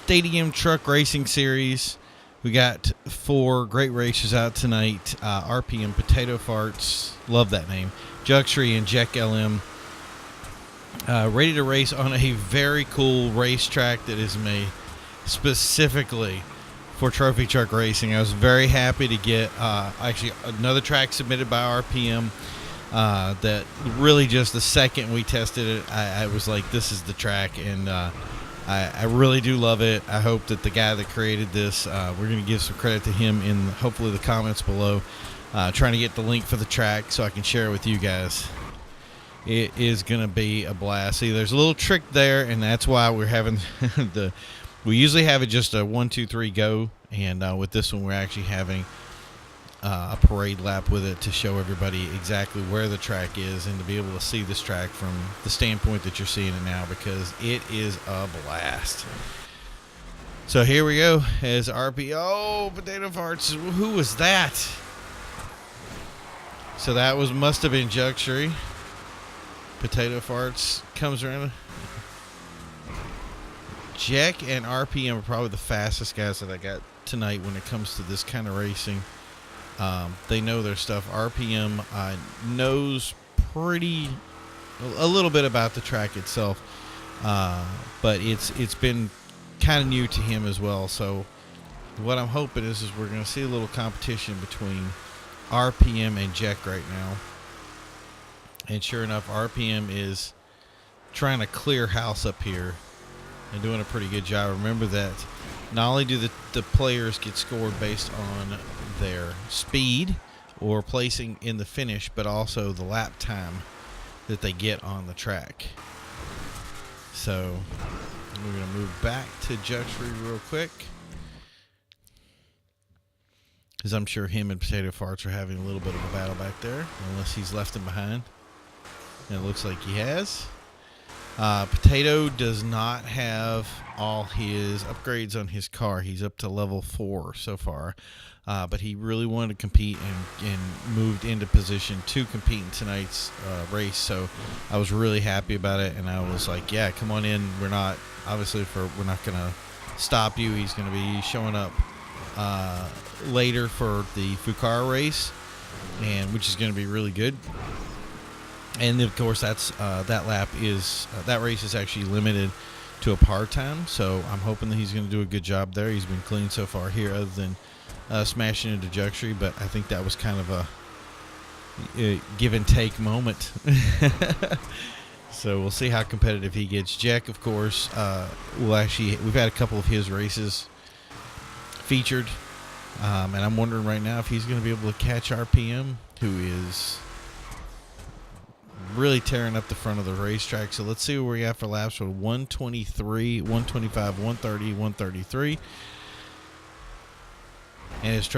Stadium Truck Racing Series. We got 4 great races out tonight. RPM Potato Farts, love that name. Juxtree and Jack LM. Ready to race on a very cool racetrack that is made specifically for trophy truck racing. I was very happy to get actually another track submitted by RPM that really just the second we tested it, I was like, this is the track, and I really do love it. I hope that the guy that created this, we're going to give some credit to him in hopefully the comments below, trying to get the link for the track so I can share it with you guys. It is going to be a blast. See, there's a little trick there, and that's why we're having we usually have it just a 1, 2, 3 go, and with this one we're actually having a parade lap with it to show everybody exactly where the track is and to be able to see this track from the standpoint that you're seeing it now, because it is a blast. So here we go as RPO Potato Farts. Who was that? So that must have been Juxtree. Potato Farts comes around. Jack and RPM are probably the fastest guys that I got tonight when it comes to this kind of racing. They know their stuff. RPM knows a little bit about the track itself, but it's been kind of new to him as well. So what I'm hoping is we're going to see a little competition between RPM and Jack right now. And sure enough, RPM is trying to clear house up here and doing a pretty good job. Remember that not only do the players get scored based on their speed or placing in the finish, but also the lap time that they get on the track. So we're going to move back to Juxtree real quick, because I'm sure him and Potato Farts are having a little bit of a battle back there, unless he's left him behind. And it looks like he has. Potato does not have all his upgrades on his car. He's up to level 4 so far. But he really wanted to compete and moved into position to compete in tonight's race. So I was really happy about it. And I was like, yeah, come on in. We're not going to stop you. He's going to be showing up later for the Fukara race, and which is going to be really good. And of course, that's that race is actually limited to a par time. So I'm hoping that he's going to do a good job there. He's been clean so far here, other than smashing into Juxtree. But I think that was kind of a give and take moment. So we'll see how competitive he gets. Jack, of course, we've had a couple of his races featured, and I'm wondering right now if he's going to be able to catch RPM, who is really tearing up the front of the racetrack. So let's see where we got for laps. 123, 125, 130, 133. And his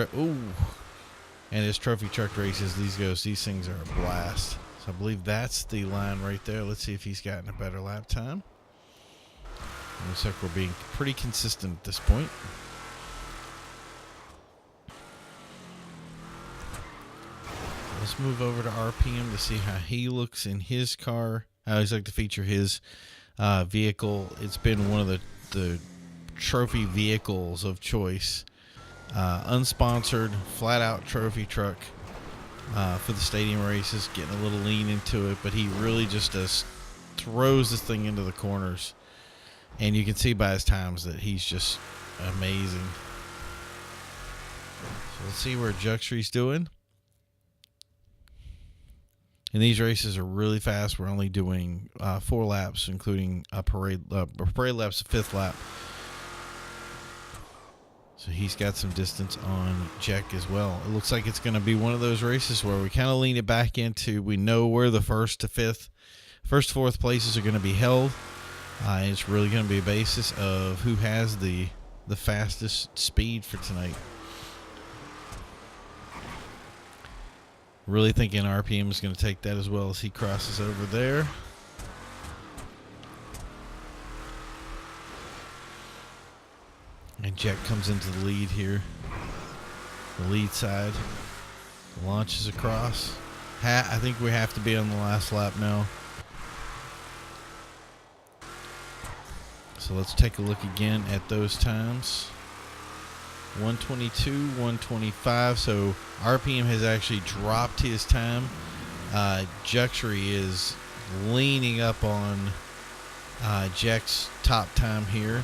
trophy truck races, these things are a blast. So I believe that's the line right there. Let's see if he's gotten a better lap time. Looks like we're being pretty consistent at this point. Let's move over to RPM to see how he looks in his car. I always like to feature his vehicle. It's been one of the trophy vehicles of choice. Unsponsored, flat-out trophy truck for the stadium races. Getting a little lean into it, but he really just throws this thing into the corners. And you can see by his times that he's just amazing. So let's see where Juxtree's doing. And these races are really fast. We're only doing 4 laps, including a parade lap's the 5th lap. So he's got some distance on Jack as well. It looks like it's going to be one of those races where we kind of lean it back into, we know where the 1st to 4th places are going to be held. And it's really going to be a basis of who has the fastest speed for tonight. Really thinking RPM is going to take that as well as he crosses over there. And Jack comes into the lead here. The lead side. Launches across. I think we have to be on the last lap now. So So let's take a look again at those times. 122, 125. So RPM has actually dropped his time. Juxury is leaning up on Jack's top time here.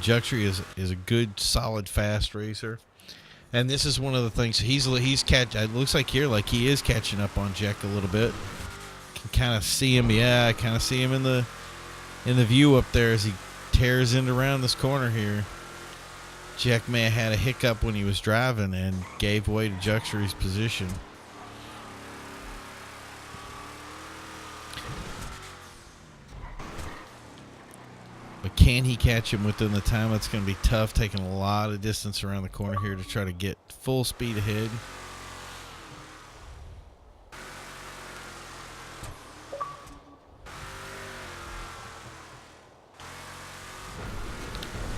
Juxury is a good, solid, fast racer. And this is one of the things he's it looks like here like he is catching up on Jack a little bit. Can kind of see him, I kind of see him in the view up there as he tears into around this corner here. Jack may have had a hiccup when he was driving and gave way to Juxury's position. But can he catch him within the time? That's going to be tough, taking a lot of distance around the corner here to try to get full speed ahead.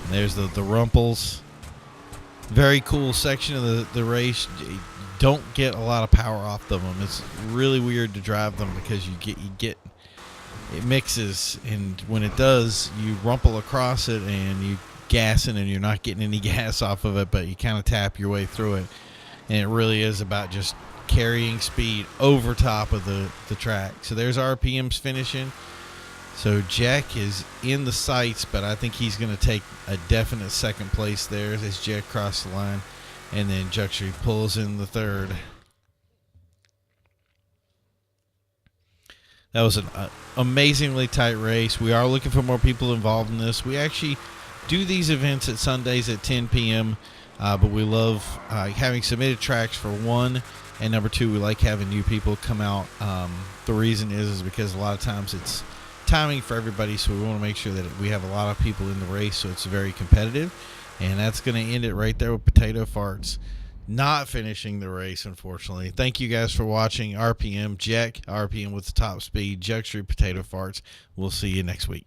And there's the rumples. Very cool section of the race. You don't get a lot of power off of them. It's really weird to drive them because you get it mixes, and when it does, you rumple across it and you gassing, and you're not getting any gas off of it, but you kind of tap your way through it. And it really is about just carrying speed over top of the track. So there's RPM's finishing. So Jack is in the sights, but I think he's going to take a definite second place there as Jack crosses the line, and then Juxury pulls in the third. That was an amazingly tight race. We are looking for more people involved in this. We actually do these events at Sundays at 10 p.m., but we love having submitted tracks for one, and number two, we like having new people come out. The reason is because a lot of times it's timing for everybody, so we want to make sure that we have a lot of people in the race, so it's very competitive. And that's going to end it right there with Potato Farts not finishing the race, unfortunately. Thank you guys for watching. RPM, Jack, RPM with the top speed, Juxury, Potato Farts. We'll see you next week.